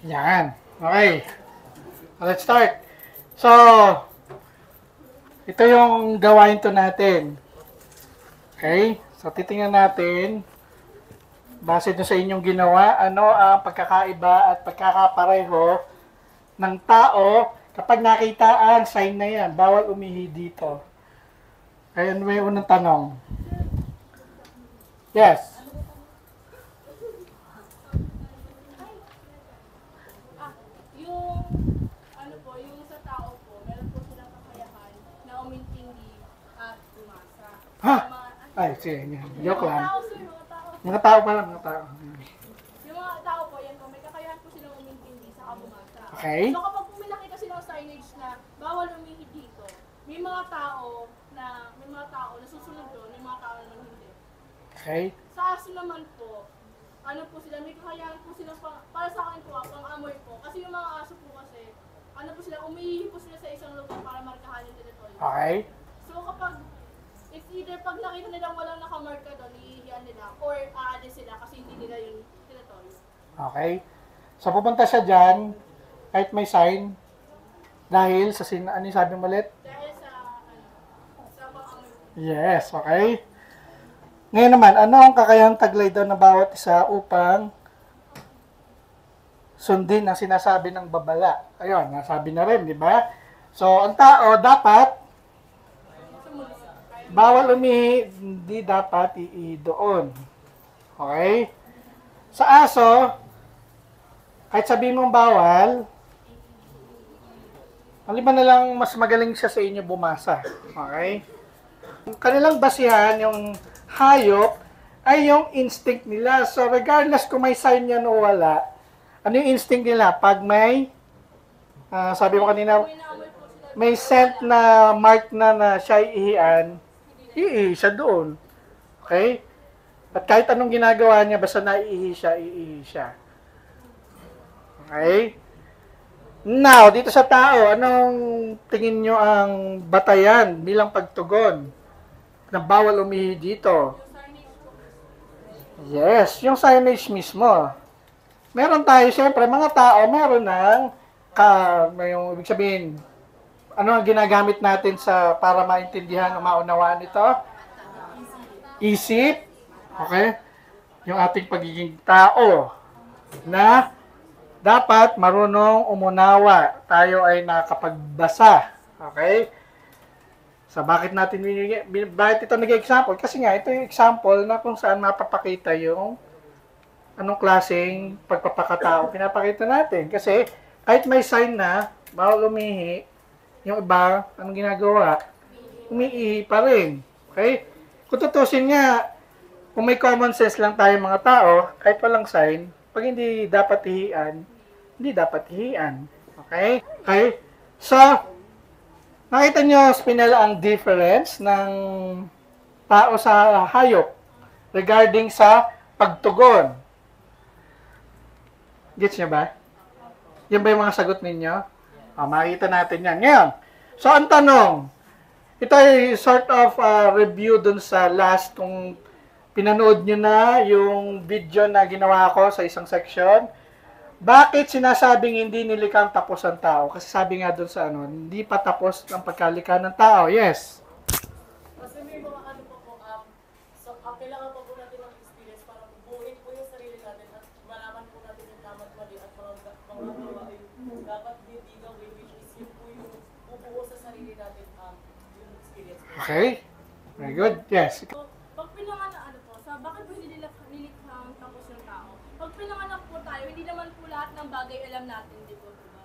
Yan. Okay. Let's start. So, ito yung gawain to natin. Okay? So, titingnan natin, base doon sa inyong ginawa, ano ang pagkakaiba at pagkakapareho ng tao kapag nakita ang sign na yan. Bawal umihi dito. Ayan, may unang tanong. Yes. Yung sa tao po, meron po silang kakayahan na umintindi at umasa. Ha? Ay, sige. Joke lang. Tao, sir, mga tao. Mga tao pala, mga tao. Yung mga tao po, yan po, may kakayahan po silang umintindi sa bumasa. Okay. So kapag po may nakita silang signage na bawal umihi dito, may mga tao na susunod doon, may mga tao naman hindi. Okay. Sa aso naman po, ano po sila, may kakayahan po sila para sa akin po, pang-amoy po. Kasi yung mga aso po kasi, ano po sila, umiihi po sila sa isang lugar para markahan yung teritoryo. Okay. So kapag, it's either pag nakita nilang walang nakamarka doon, iihiyan nila, or aalis sila kasi hindi nila yung teritoryo. Okay. So, pupunta siya dyan, kahit may sign, dahil sa ano yung sabi mo ulit? Dahil sa pang-amoy po. Yes, okay. Ngayon naman, ano ang kakayahang taglay daw ng bawat isa upang sundin ang sinasabi ng babala? Ayun, nasabi na rin, di ba? So, ang tao dapat, bawal umihi, hindi dapat iihi doon. Okay? Sa aso, kahit sabihin mong bawal, maliban na lang mas magaling siya sa inyo bumasa. Okay? Kanilang basihan, yung hayop, ay yung instinct nila. So, regardless kung may sign yan o wala, ano yung instinct nila? Pag may, sabi mo kanina, may scent na mark na siya iihian, iihi siya doon. Okay? At kahit anong ginagawa niya, basta naiihi siya. Okay? Now, dito sa tao, anong tingin nyo ang batayan bilang pagtugon na bawal umihi dito? Yes, yung signage mismo. Meron tayo, siyempre, mga tao, meron ng, yung ibig sabihin, ano ang ginagamit natin para maintindihan o maunawaan ito? Isip. Okay? Yung ating pagiging tao na dapat marunong umunawa. Tayo ay nakapagbasa. Okay? So, bakit ito nag-example? Kasi nga, ito yung example na kung saan mapapakita yung anong klaseng pagpapakatao pinapakita natin. Kasi, kahit may sign na, bawal umihi, yung iba, anong ginagawa? Umiihi pa rin. Okay? Kung tutusin nga, kung may common sense lang tayo mga tao, kahit walang sign, pag hindi dapat ihian, hindi dapat ihian. Okay? Okay? So, nakita nyo, Spinella, ang difference ng tao sa hayop regarding sa pagtugon. Gets nyo ba? Yan ba yung mga sagot ninyo? Makikita natin yan. Ngayon, so ang tanong, ito ay sort of review dun sa last, kung pinanood nyo na yung video na ginawa ko sa isang section. Bakit sinasabing hindi nilikang tapos ang tao? Kasi sabi nga dun sa hindi pa tapos ang pagkalikha ng tao. Yes. Kasi may mga so kailangan pa po natin ng experience para buuin po yung sarili natin at malaman po natin yung tama't mali at mga gawain dapat hindi gawin, which is yun po yung bubuo sa sarili natin yung experience. Okay. Very good. Yes. So, pag pinanganak, bakit po hindi nilikhang tapos yung tao? Pag pinanganak po tayo, hindi naman po lahat ng bagay alam natin, di po, diba?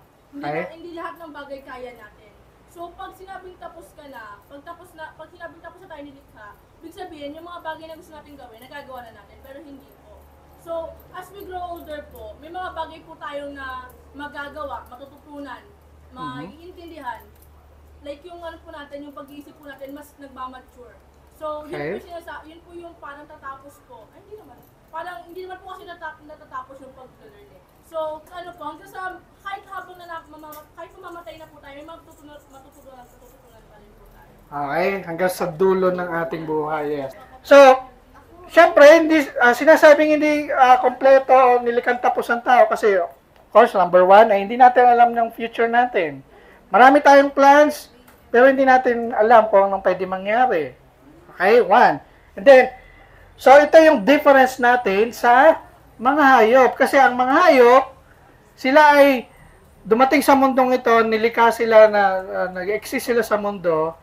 Hindi lahat ng bagay kaya natin. So, pag sinabing tapos ka na, pag sinabing tapos na tayo nilikha, ibig sabihin, yung mga bagay na gusto natin gawin, nagagawa na natin, pero hindi po. So, as we grow older po, may mga bagay po tayong na magagawa, matututunan, maiintindihan. Like yung po natin, yung pag-iisip po natin, mas nagmamature. So, Okay. yun po yung parang tatapos po. Ay, hindi naman. Parang hindi naman po kasi natatapos yung pag-learn eh. So, hanggang sa, kahit habang kahit mamamatay na po tayo, may matutunan pa rin po tayo. Okay. Hanggang sa dulo ng ating buhay. Yes. So, syempre, sinasabing hindi kompleto o nilikang tapos ang tao kasi course, number one, ay hindi natin alam ng future natin. Marami tayong plans, pero hindi natin alam kung anong pwede mangyari. Okay, one. And then, so ito yung difference natin sa mga hayop. Kasi ang mga hayop, sila ay dumating sa mundong ito, nilikha sila na nag-exist sila sa mundo,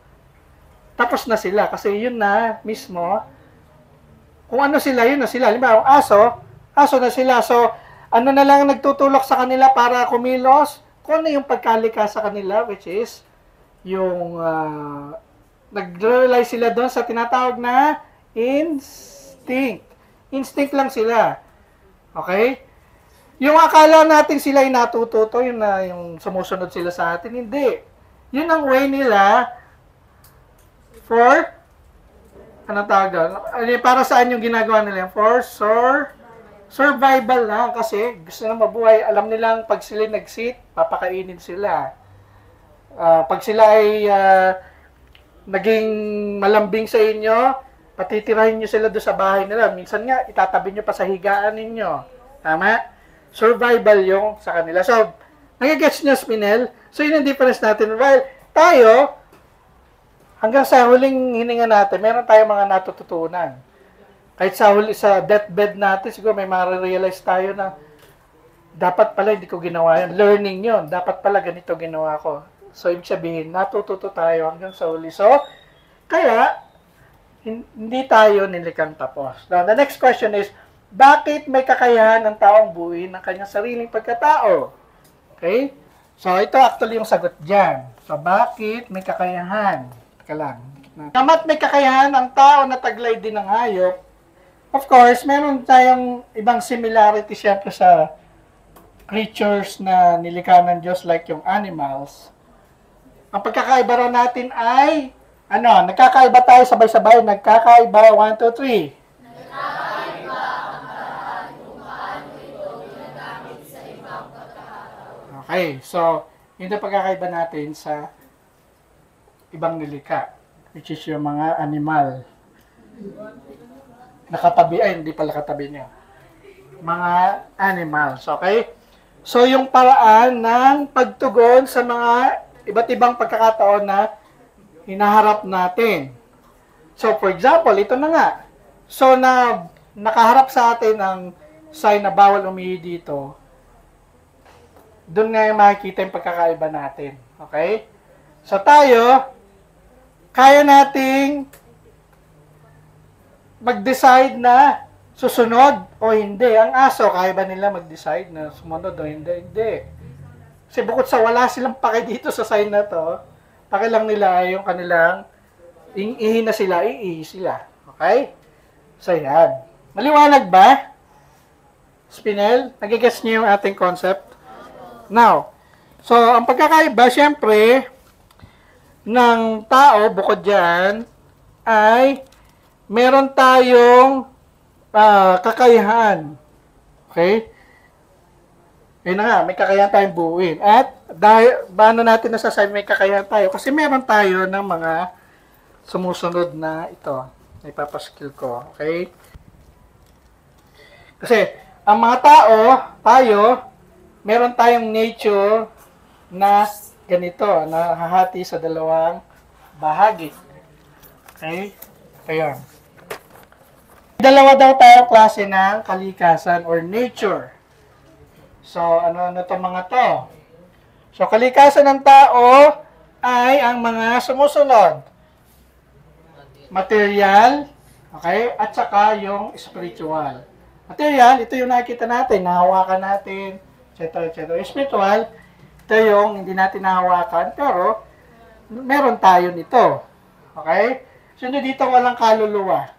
tapos na sila. Kasi yun na mismo, kung ano sila, yun na sila. Halimbawa, aso na sila. So, ano na lang nagtutulak sa kanila para kumilos? Kung ano yung pagkalika sa kanila, which is, yung nag-rely sila doon sa tinatawag na instinct. Instinct lang sila. Okay? Yung akala natin sila ay natututo, yun na yung sumusunod sila sa atin, hindi. Yun ang way nila for, ano tawag doon? Para saan yung ginagawa nila? For survival lang kasi gusto na mabuhay. Alam nilang pag sila nag-sit, papakainin sila. Pag sila ay naging malambing sa inyo, patitirahin nyo sila doon sa bahay nila. Minsan nga, itatabi nyo pa sa higaan ninyo. Tama? Survival yung sa kanila. So, nagigets nyo, Spinel? So, yun ang difference natin. While tayo, hanggang sa huling hininga natin, meron tayong mga natututunan. Kahit sa deathbed natin, siguro may marirealize tayo na dapat pala hindi ko ginawa yan. Learning yun. Dapat pala ganito ginawa ko. So, ibig sabihin, natututo tayo hanggang sa huli. So, kaya, hindi tayo nilikang tapos. Now, the next question is, bakit may kakayahan ng taong buuin ng kanyang sariling pagkatao? Okay? So, ito actually yung sagot dyan. So, bakit may kakayahan? Teka lang. Kamat may kakayahan ang tao na taglay din ng hayop, of course, meron tayong ibang similarity siyempre sa creatures na nilikha ng Diyos like yung animals. Ang pagkakaiba raw natin ay, nagkakaiba tayo sabay-sabay, nagkakaiba, 1, 2, 3. Nagkakaiba ang paraan kung paano ito ginagamit sa ibang pagkakataon. Okay, so, yun ang pagkakaiba natin sa ibang nilikha, which is yung mga animal. Nakatabi, hindi pala katabi niya. Mga animals, okay? So, yung paraan ng pagtugon sa mga iba't ibang pagkakataon na hinaharap natin. So, for example, ito na nga. So, nakaharap sa atin ang sign na bawal umihi dito. Doon nga yung makikita yung pagkakaiba natin. Okay? So, tayo, kaya nating mag-decide na susunod o hindi. Ang aso, kaya ba nila mag-decide na sumunod o hindi? Hindi. Kasi bukod sa wala silang pake dito sa sign na to, pake lang nila yung kanilang ihi na sila, iihi sila. Okay? So, yan. Maliwanag ba? Spinel, nagigets niyo yung ating concept? Now, so, ang pagkakaiba, syempre, ng tao, bukod dyan, ay meron tayong kakayahan. Okay? Yun na nga, may kakayahan tayong buuin. At, paano natin nasasabi may kakayahan tayo? Kasi meron tayo ng mga sumusunod na ito. Ipapaskill ko. Okay? Kasi, ang mga tao, tayo, meron tayong nature na ganito, na hahati sa dalawang bahagi. Okay? Ayan. Dalawa daw tayong klase ng kalikasan or nature. So, ano itong mga to? So, kalikasan ng tao ay ang mga sumusunod. Material, okay? At saka yung spiritual. Material, ito yung nakikita natin, nahawakan natin, etc. etc. Spiritual, ito yung hindi natin nahawakan, pero meron tayo nito. Okay? So, dito walang kaluluwa.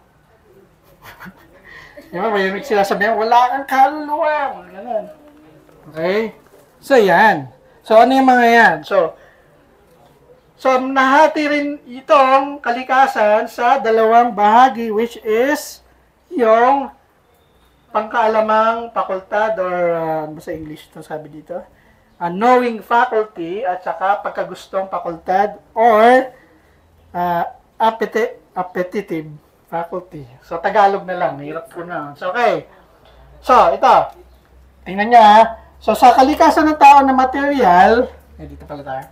Diba, may sila sabihin, wala kang kaluluwa. Ganun. Okay? So, yan. So, ano yung mga yan? So, nahati rin itong kalikasan sa dalawang bahagi, which is yung pangkaalamang fakultad or, ano sa English ito sabi dito? Knowing faculty at saka pagkagustong fakultad or appetitive faculty. So, Tagalog na lang. Mahirap po na. So, okay. So, ito. Tingnan niyo ha. So, sa kalikasan ng tao na material, dito pala tayo.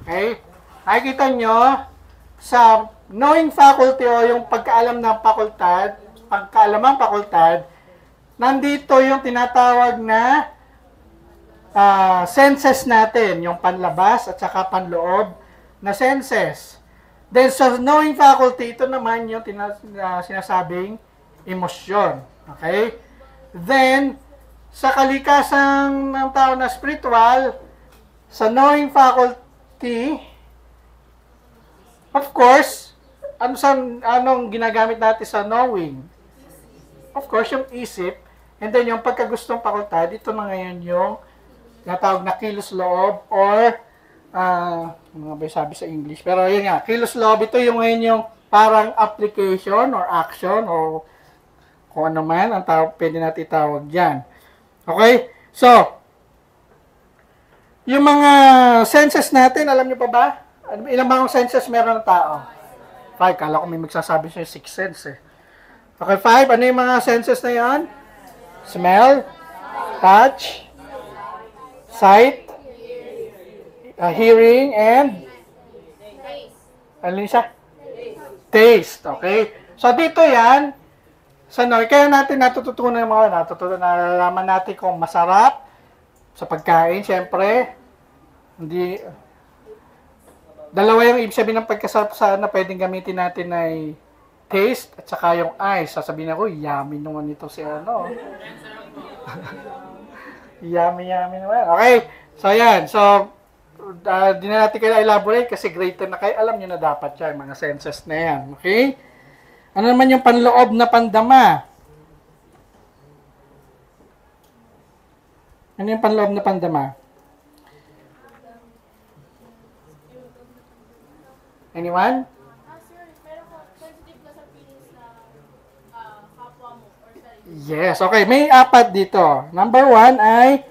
Okay? Nakikita nyo, sa knowing faculty o yung pagkaalam ng fakultad, pagkaalamang fakultad, nandito yung tinatawag na senses natin, yung panlabas at saka panloob na senses. Then sa knowing faculty, ito naman yung sinasabing emosyon. Okay? Then, sa kalikasan ng tao na spiritual, sa knowing faculty, of course, anong ginagamit natin sa knowing? Of course, yung isip, and then yung pagkagustong fakultad, ito na ngayon yung natawag na kilos loob or ano ba sabi sa English? Pero yun nga, kilos loob, ito yung ngayon yung parang application or action or kung ano man ang pwede natin itawag yan. Okay? So, yung mga senses natin, alam nyo pa ba? Ilang mga senses meron ng tao? 5. Kala ko may magsasabi siya 6 sense eh. Okay, 5. Ano yung mga senses na yan? Smell, touch, sight, hearing, and ano yun siya? Taste. Okay? So, dito yan, sa kaya natin natututunan yung mga nalalaman natin kung masarap sa pagkain, syempre. Hindi, dalawa yung ibig sabihin ng pagkasarap na pwedeng gamitin natin ay taste at saka yung eyes. Sasabihin ako, yummy naman ito si ano. Yummy naman. Okay. So, ayan. So, di na natin kaya elaborate kasi grade 10 na kayo. Alam nyo na dapat yan, mga senses na yan. Okay? Ano naman yung panloob na pandama? Ano yung panloob na pandama? Anyone? Sir, meron ka sensitive ka sa feelings na kapwa mo or sarili. Yes. Okay. May 4 dito. Number 1 ay